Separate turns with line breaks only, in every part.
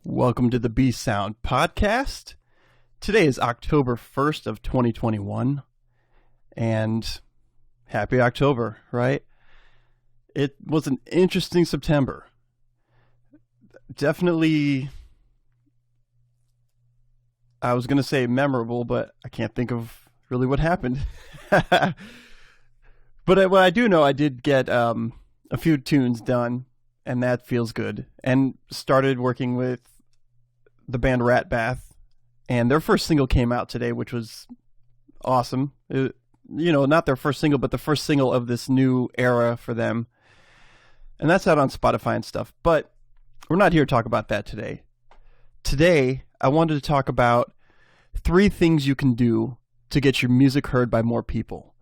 Welcome to the B Sound Podcast. Today is October 1st of 2021, and happy October, right? It was an interesting September. Definitely, I was going to say memorable, but I can't think of really what happened. But what I do know, I did get a few tunes done, and that feels good. And started working with the band Rat Bath, and their first single came out today, which was awesome. Not their first single, but the first single of this new era for them. And that's out on Spotify and stuff. But we're not here to talk about that today. Today, I wanted to talk about 3 things you can do to get your music heard by more people.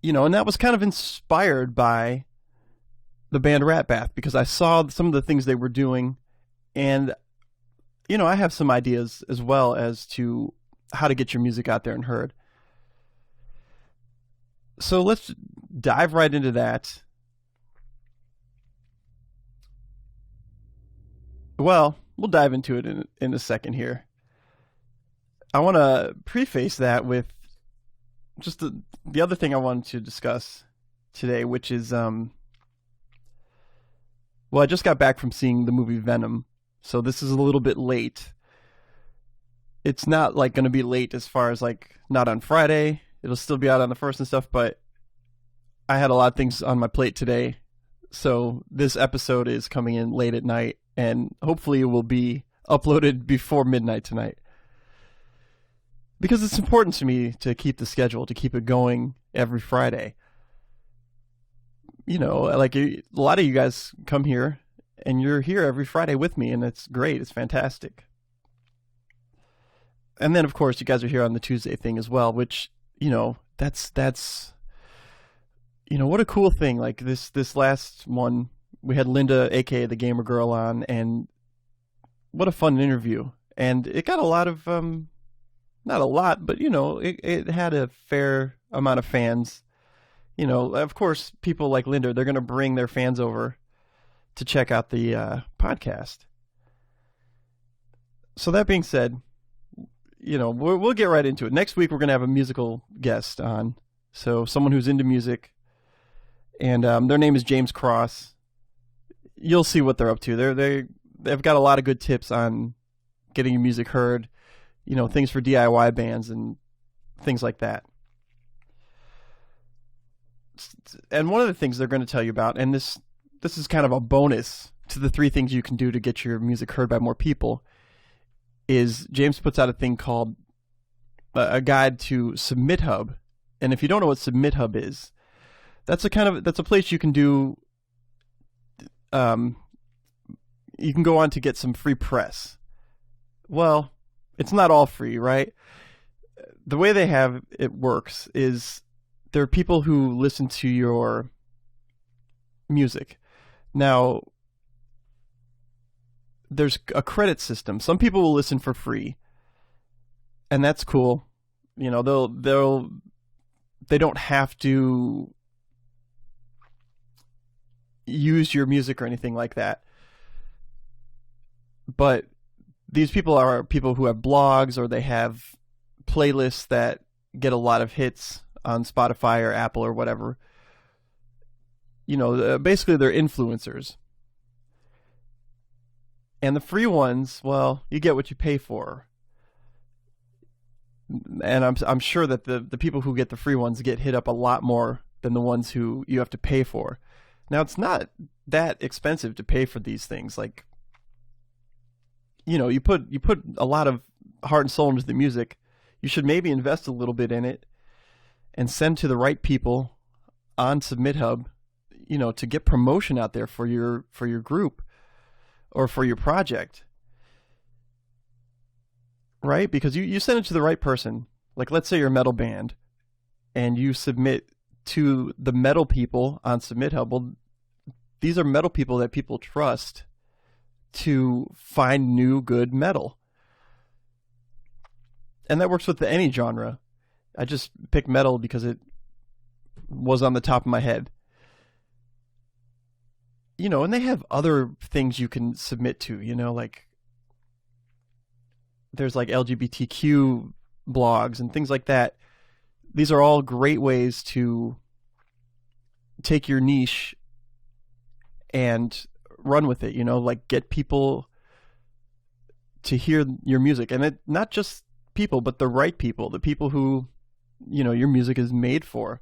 And that was kind of inspired by the band Rat Bath, because I saw some of the things they were doing, and I have some ideas as well as to how to get your music out there and heard. So let's dive right into that. Well, we'll dive into it in a second here. I want to preface that with just the other thing I wanted to discuss today, which is, I just got back from seeing the movie Venom, so this is a little bit late. It's not like going to be late as far as like not on Friday. It'll still be out on the 1st and stuff, but I had a lot of things on my plate today. So this episode is coming in late at night, and hopefully it will be uploaded before midnight tonight. Because it's important to me to keep the schedule, to keep it going every Friday. Like a lot of you guys come here and you're here every Friday with me, and it's great. It's fantastic. And then, of course, you guys are here on the Tuesday thing as well, which, that's what a cool thing. Like this last one, we had Linda, aka the Gamer Girl, on, and what a fun interview. And it got a lot of, not a lot, but, it had a fair amount of fans. Of course, people like Linda, they're going to bring their fans over to check out the podcast. So that being said, we'll get right into it. Next week, we're going to have a musical guest on. So someone who's into music, and their name is James Cross. You'll see what they're up to. They've got a lot of good tips on getting your music heard, things for DIY bands and things like that. And one of the things they're going to tell you about, and this is kind of a bonus to the 3 things you can do to get your music heard by more people, is James puts out a thing called a guide to Submit Hub. And if you don't know what Submit Hub is, that's a place you can do. You can go on to get some free press. Well, it's not all free, right? The way they have it works is there are people who listen to your music. Now, there's a credit system. Some people will listen for free, and that's cool. They don't have to use your music or anything like that. But these people are people who have blogs, or they have playlists that get a lot of hits on Spotify or Apple or whatever. Basically they're influencers. And the free ones, well, you get what you pay for. And I'm sure that the people who get the free ones get hit up a lot more than the ones who you have to pay for. Now, it's not that expensive to pay for these things. Like, you put a lot of heart and soul into the music. You should maybe invest a little bit in it and send to the right people on Submit Hub, to get promotion out there for your group or for your project. Right? Because you send it to the right person. Like, let's say you're a metal band and you submit to the metal people on Submit Hub. Well, these are metal people that people trust to find new good metal. And that works with any genre. I just picked metal because it was on the top of my head. and they have other things you can submit to, like there's like LGBTQ blogs and things like that. These are all great ways to take your niche and run with it, like get people to hear your music. And not just people, but the right people, the people who, your music is made for.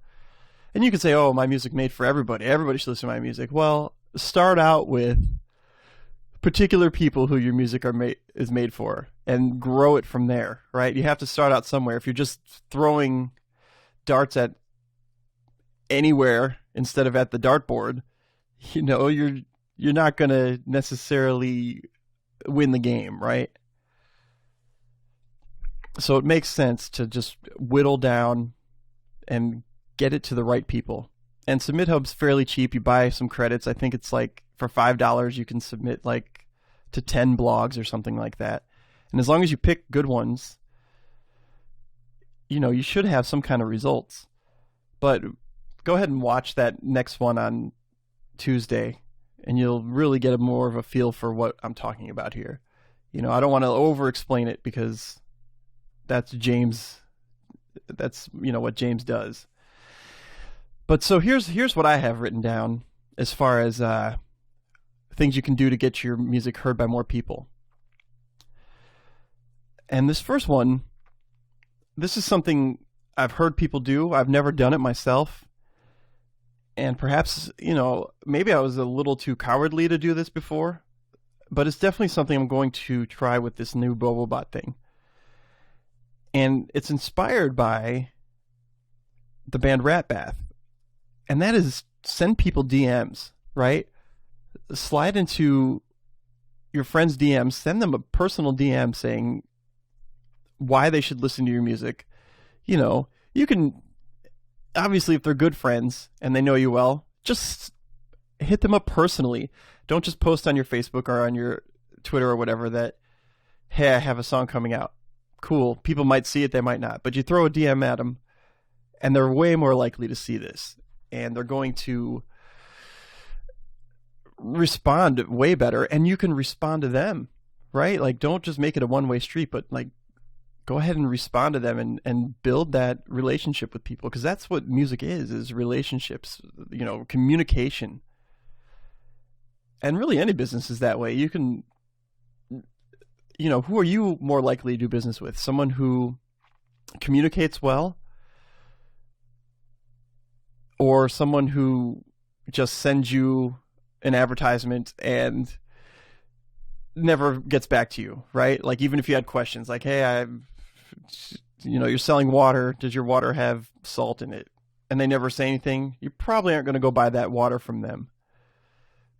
And you could say, oh, my music made for everybody. Everybody should listen to my music. Well, start out with particular people who your music is made for and grow it from there, right? You have to start out somewhere. If you're just throwing darts at anywhere instead of at the dartboard, you're not going to necessarily win the game, right? So it makes sense to just whittle down and get it to the right people. And Submit Hub's fairly cheap. You buy some credits. I think it's like for $5 you can submit like to 10 blogs or something like that. And as long as you pick good ones, you should have some kind of results. But go ahead and watch that next one on Tuesday, and you'll really get more of a feel for what I'm talking about here. I don't want to over-explain it because that's James. That's, what James does. But so here's what I have written down as far as things you can do to get your music heard by more people. And this first one, this is something I've heard people do. I've never done it myself. And perhaps, maybe I was a little too cowardly to do this before, but it's definitely something I'm going to try with this new BoboBot thing. And it's inspired by the band Rat Bath. And that is send people DMs, right? Slide into your friends' DMs, send them a personal DM saying why they should listen to your music. You can, obviously, if they're good friends and they know you well, just hit them up personally. Don't just post on your Facebook or on your Twitter or whatever that, hey, I have a song coming out. Cool. People might see it, they might not. But you throw a DM at them, and they're way more likely to see this. And they're going to respond way better, and you can respond to them, right? Like, don't just make it a one-way street, but like, go ahead and respond to them and build that relationship with people, because that's what music is relationships, communication. And really any business is that way. You can, who are you more likely to do business with? Someone who communicates well, or someone who just sends you an advertisement and never gets back to you, right? Like, even if you had questions like, hey, you're selling water. Does your water have salt in it? And they never say anything. You probably aren't going to go buy that water from them.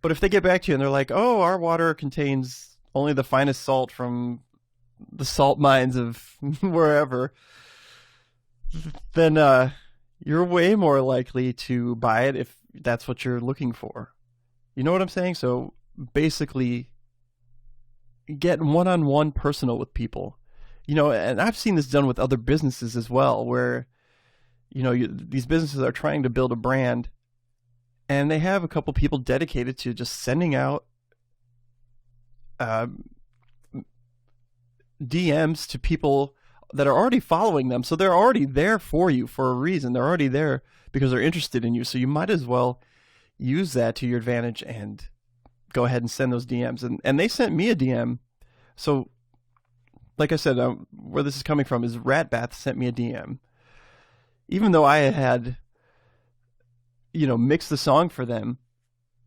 But if they get back to you and they're like, oh, our water contains only the finest salt from the salt mines of wherever, then you're way more likely to buy it if that's what you're looking for. You know what I'm saying? So basically, get one-on-one personal with people. And I've seen this done with other businesses as well, where, these businesses are trying to build a brand, and they have a couple people dedicated to just sending out DMs to people that are already following them. So they're already there for you for a reason. They're already there because they're interested in you. So you might as well use that to your advantage and go ahead and send those DMs. And they sent me a DM. So, like I said, where this is coming from is Rat Bath sent me a DM. Even though I had, mixed the song for them,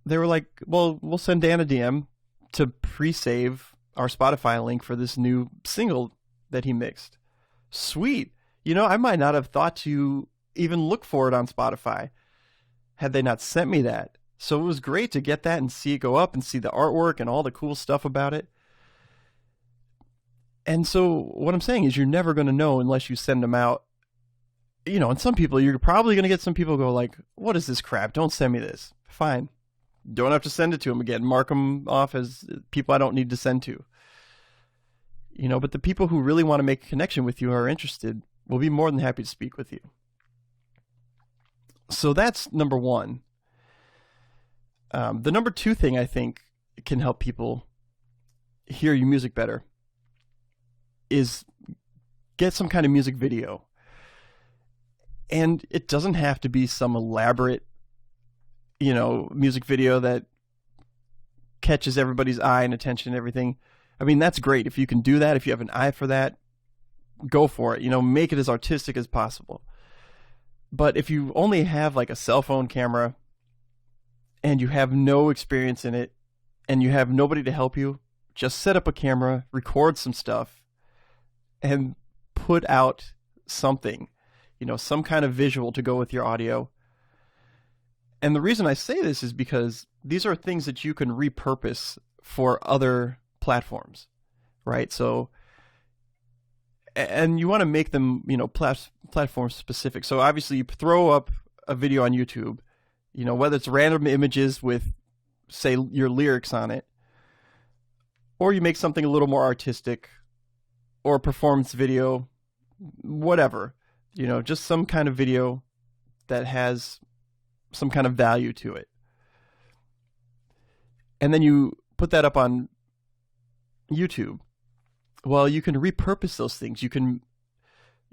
they were like, well, we'll send Dan a DM to pre-save our Spotify link for this new single that he mixed. Sweet. I might not have thought to even look for it on Spotify had they not sent me that. So it was great to get that and see it go up and see the artwork and all the cool stuff about it. And so what I'm saying is you're never going to know unless you send them out. And some people, you're probably going to get some people go like, what is this crap? Don't send me this. Fine. Don't have to send it to them again. Mark them off as people I don't need to send to. But the people who really want to make a connection with you or are interested will be more than happy to speak with you. So that's number one. The number 2 thing I think can help people hear your music better is get some kind of music video. And it doesn't have to be some elaborate, music video that catches everybody's eye and attention and everything. I mean, that's great. If you can do that, if you have an eye for that, go for it. Make it as artistic as possible. But if you only have like a cell phone camera and you have no experience in it and you have nobody to help you, just set up a camera, record some stuff, and put out something, some kind of visual to go with your audio. And the reason I say this is because these are things that you can repurpose for other platforms, right? So, and you want to make them, platform specific. So obviously you throw up a video on YouTube, whether it's random images with, say, your lyrics on it, or you make something a little more artistic, or a performance video, whatever, just some kind of video that has some kind of value to it. And then you put that up on YouTube. Well, you can repurpose those things. You can,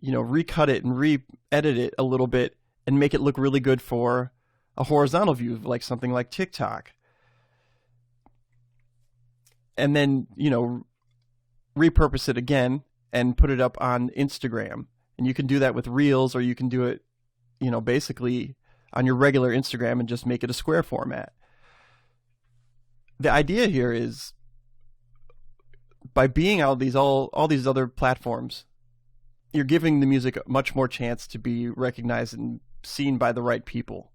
recut it and re-edit it a little bit and make it look really good for a horizontal view, like something like TikTok. And then, repurpose it again and put it up on Instagram. And you can do that with Reels, or you can do it, basically on your regular Instagram and just make it a square format. The idea here is, by being out these all these other platforms, you're giving the music much more chance to be recognized and seen by the right people,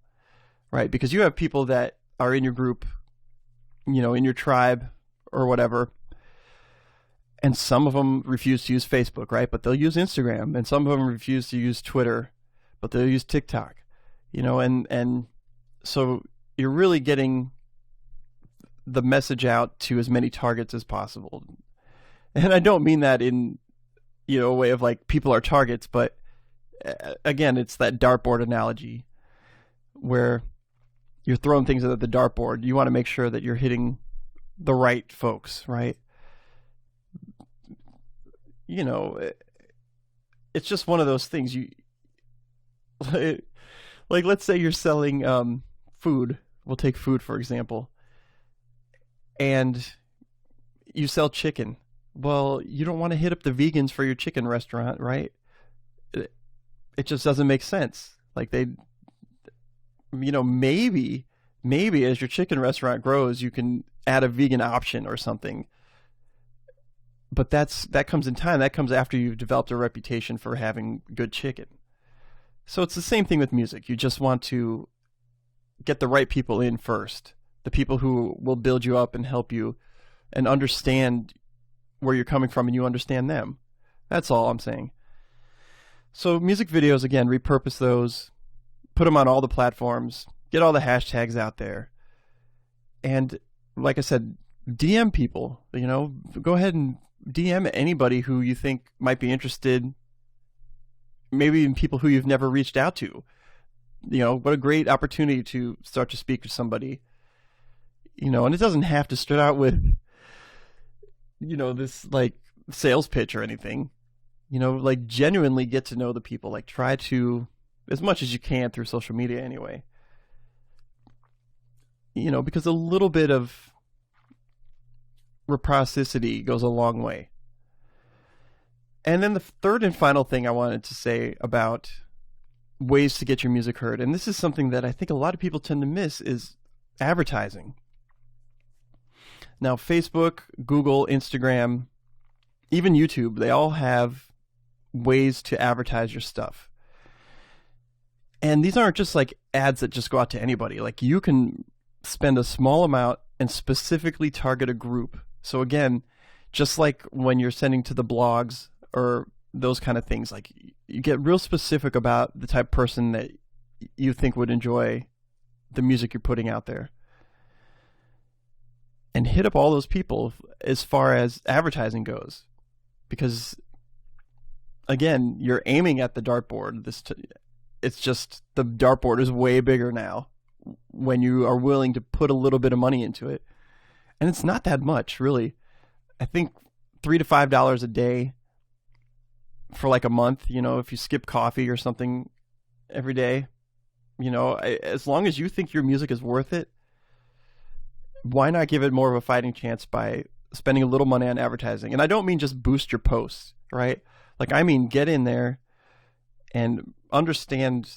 right? Because you have people that are in your group, in your tribe or whatever, and some of them refuse to use Facebook, right? But they'll use Instagram, and some of them refuse to use Twitter, but they'll use TikTok, and so you're really getting the message out to as many targets as possible. And I don't mean that in, a way of like people are targets, but again, it's that dartboard analogy where you're throwing things at the dartboard. You want to make sure that you're hitting the right folks, right? It's just one of those things. Like, let's say you're selling food. We'll take food, for example. And you sell chicken. Well, you don't want to hit up the vegans for your chicken restaurant, right? It just doesn't make sense. Like maybe as your chicken restaurant grows, you can add a vegan option or something. But that comes in time. That comes after you've developed a reputation for having good chicken. So it's the same thing with music. You just want to get the right people in first. The people who will build you up and help you and understand where you're coming from, and you understand them. That's all I'm saying. So music videos, again, repurpose those, put them on all the platforms, get all the hashtags out there. And like I said, DM people, go ahead and DM anybody who you think might be interested, maybe even people who you've never reached out to. What a great opportunity to start to speak to somebody. And it doesn't have to start out with, this like sales pitch or anything. Like genuinely get to know the people. Like try to, as much as you can through social media anyway. Because a little bit of reciprocity goes a long way. And then the third and final thing I wanted to say about ways to get your music heard, and this is something that I think a lot of people tend to miss, is advertising. Now, Facebook, Google, Instagram, even YouTube, they all have ways to advertise your stuff. And these aren't just like ads that just go out to anybody. Like you can spend a small amount and specifically target a group. So again, just like when you're sending to the blogs or those kind of things, like you get real specific about the type of person that you think would enjoy the music you're putting out there. And hit up all those people as far as advertising goes. Because, again, you're aiming at the dartboard. It's just the dartboard is way bigger now when you are willing to put a little bit of money into it. And it's not that much, really. I think $3 to $5 a day for like a month, if you skip coffee or something every day, as long as you think your music is worth it, why not give it more of a fighting chance by spending a little money on advertising? And I don't mean just boost your posts, right? Like, I mean, get in there and understand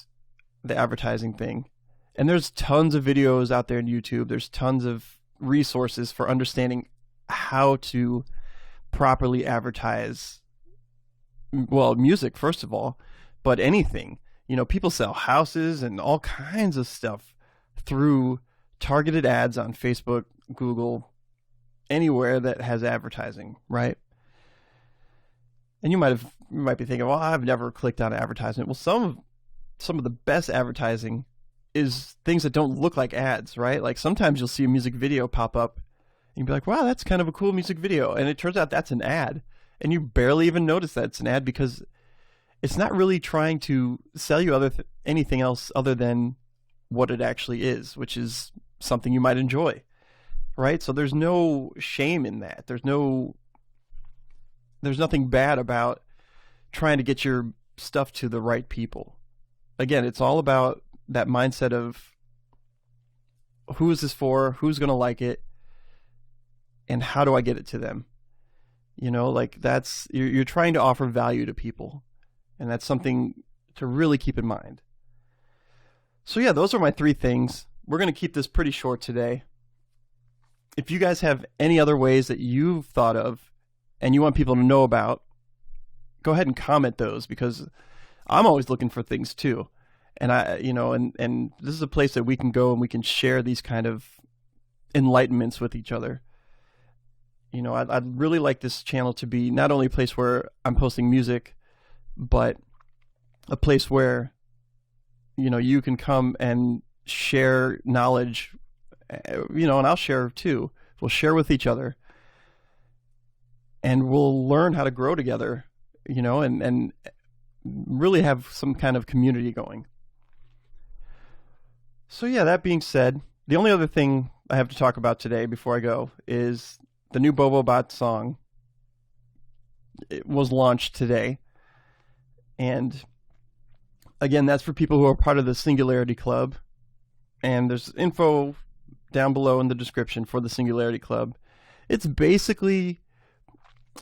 the advertising thing. And there's tons of videos out there on YouTube. There's tons of resources for understanding how to properly advertise, well, music, first of all, but anything. People sell houses and all kinds of stuff through targeted ads on Facebook, Google, anywhere that has advertising, right? And you might be thinking, well, I've never clicked on an advertisement. Well, some of the best advertising is things that don't look like ads, right? Like sometimes you'll see a music video pop up and you'll be like, wow, that's kind of a cool music video. And it turns out that's an ad. And you barely even notice that it's an ad because it's not really trying to sell you anything else other than what it actually is, which is something you might enjoy, right? So there's no shame in that. There's nothing bad about trying to get your stuff to the right people. Again, it's all about that mindset of who is this for, who's going to like it, and how do I get it to them? Like that's, you're trying to offer value to people, and that's something to really keep in mind. So yeah, those are my 3 things. We're going to keep this pretty short today. If you guys have any other ways that you've thought of and you want people to know about, go ahead and comment those, because I'm always looking for things too. And and this is a place that we can go and we can share these kind of enlightenments with each other. I'd really like this channel to be not only a place where I'm posting music, but a place where, you can come and share knowledge, and I'll share too. We'll share with each other and we'll learn how to grow together, and really have some kind of community going. So yeah, that being said, the only other thing I have to talk about today before I go is the new BoboBot song. It was launched today. And again, that's for people who are part of the Singularity Club. And there's info down below in the description for the Singularity Club. It's basically,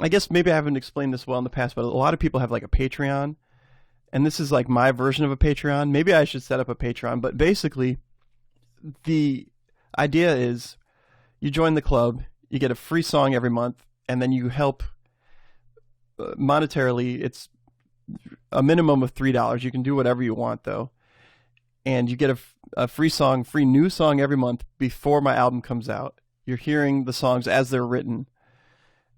I guess maybe I haven't explained this well in the past, but a lot of people have like a Patreon. And this is like my version of a Patreon. Maybe I should set up a Patreon. But basically, the idea is you join the club, you get a free song every month, and then you help monetarily. It's a minimum of $3. You can do whatever you want, though. And you get a free new song every month before my album comes out. You're hearing the songs as they're written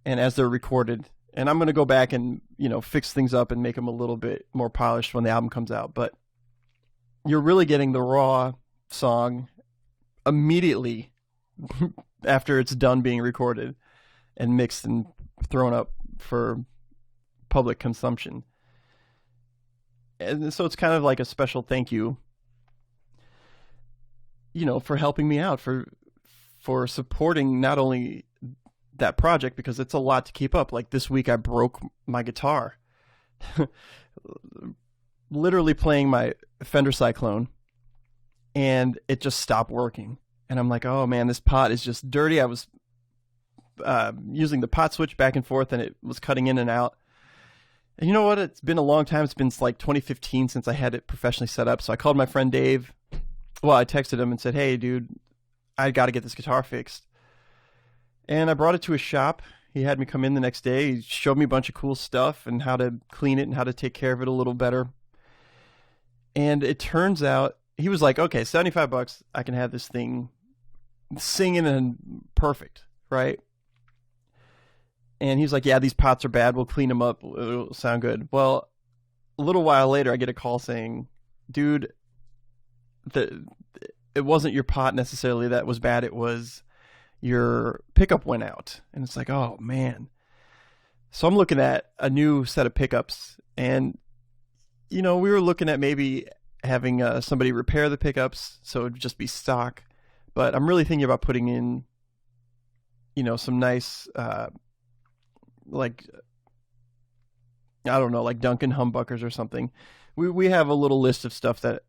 and as they're recorded. And I'm going to go back and, fix things up and make them a little bit more polished when the album comes out. But you're really getting the raw song immediately after it's done being recorded and mixed and thrown up for public consumption. And so it's kind of like a special thank you, for helping me out, for supporting not only that project, because it's a lot to keep up. Like this week I broke my guitar literally playing my Fender Cyclone, and it just stopped working. And I'm like, oh man, this pot is just dirty. I was using the pot switch back and forth and it was cutting in and out. And you know what? It's been a long time. It's been like 2015 since I had it professionally set up. So I called my friend Dave. Well, I texted him and said, hey dude, I got to get this guitar fixed. And I brought it to his shop. He had me come in the next day. He showed me a bunch of cool stuff and how to clean it and how to take care of it a little better. And it turns out, he was like, okay, $75, I can have this thing singing and perfect, right? And he's like, yeah, these pots are bad. We'll clean them up. It'll sound good. Well, a little while later, I get a call saying, dude, it wasn't your pot necessarily that was bad. It was your pickup went out. And it's like, oh man. So I'm looking at a new set of pickups, and we were looking at maybe having somebody repair the pickups, so it would just be stock. But I'm really thinking about putting in, some nice, like, I don't know, like Duncan humbuckers or something. We have a little list of stuff that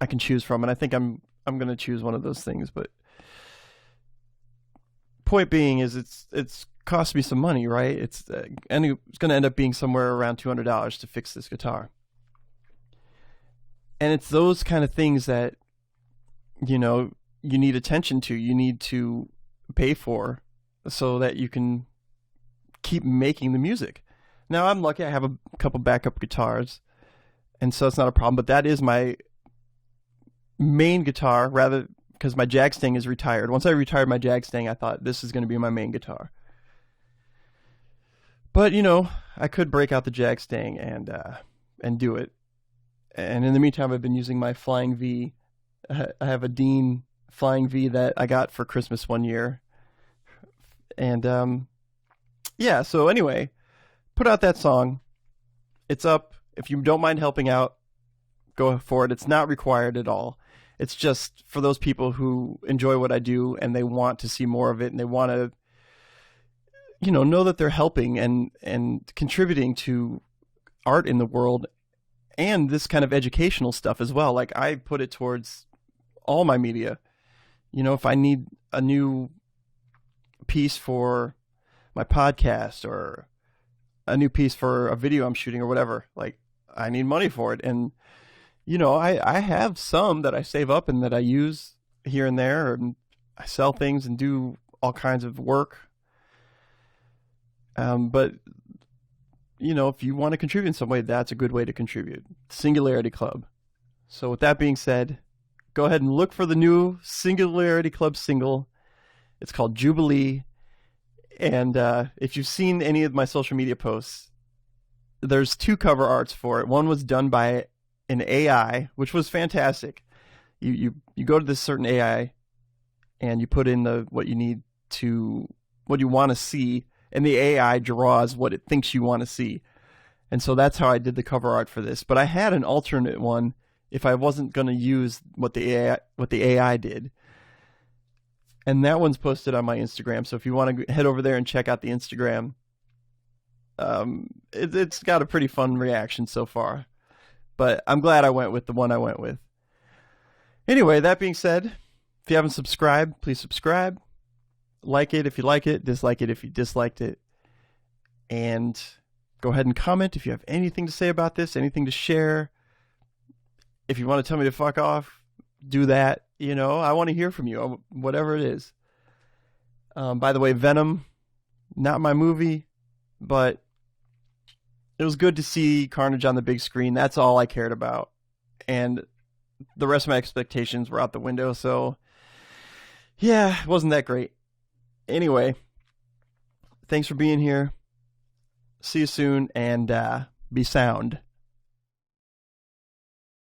I can choose from, and I think I'm going to choose one of those things. But point being is it's cost me some money, right? It's going to end up being somewhere around $200 to fix this guitar. And it's those kind of things that, you need attention to, you need to pay for so that you can keep making the music. Now, I'm lucky I have a couple backup guitars, and so it's not a problem, but that is my main guitar, rather, because my Jag Stang is retired. Once I retired my Jag Stang, I thought this is going to be my main guitar. But, I could break out the Jag Stang and do it. And in the meantime, I've been using my Flying V. I have a Dean Flying V that I got for Christmas one year. And, yeah, so anyway, put out that song. It's up. If you don't mind helping out, go for it. It's not required at all. It's just for those people who enjoy what I do and they want to see more of it, and they want to, know that they're helping and contributing to art in the world and this kind of educational stuff as well. Like, I put it towards all my media. If I need a new piece for my podcast or a new piece for a video I'm shooting or whatever, like, I need money for it. And, I have some that I save up and that I use here and there, and I sell things and do all kinds of work. But, if you want to contribute in some way, that's a good way to contribute. Singularity Club. So with that being said, go ahead and look for the new Singularity Club single. It's called Jubilee. And if you've seen any of my social media posts, there's 2 cover arts for it. One was done by an AI, which was fantastic. You go to this certain AI and you put in what you want to see, and the AI draws what it thinks you want to see. And so that's how I did the cover art for this. But I had an alternate one if I wasn't going to use what the AI did. And that one's posted on my Instagram. So if you want to head over there and check out the Instagram, it's got a pretty fun reaction so far. But I'm glad I went with the one I went with. Anyway, that being said, if you haven't subscribed, please subscribe. Like it if you like it. Dislike it if you disliked it. And go ahead and comment if you have anything to say about this, anything to share. If you want to tell me to fuck off, do that. I want to hear from you, whatever it is. By the way, Venom, not my movie, but it was good to see Carnage on the big screen. That's all I cared about. And the rest of my expectations were out the window. So, yeah, it wasn't that great. Anyway, thanks for being here. See you soon, and be sound.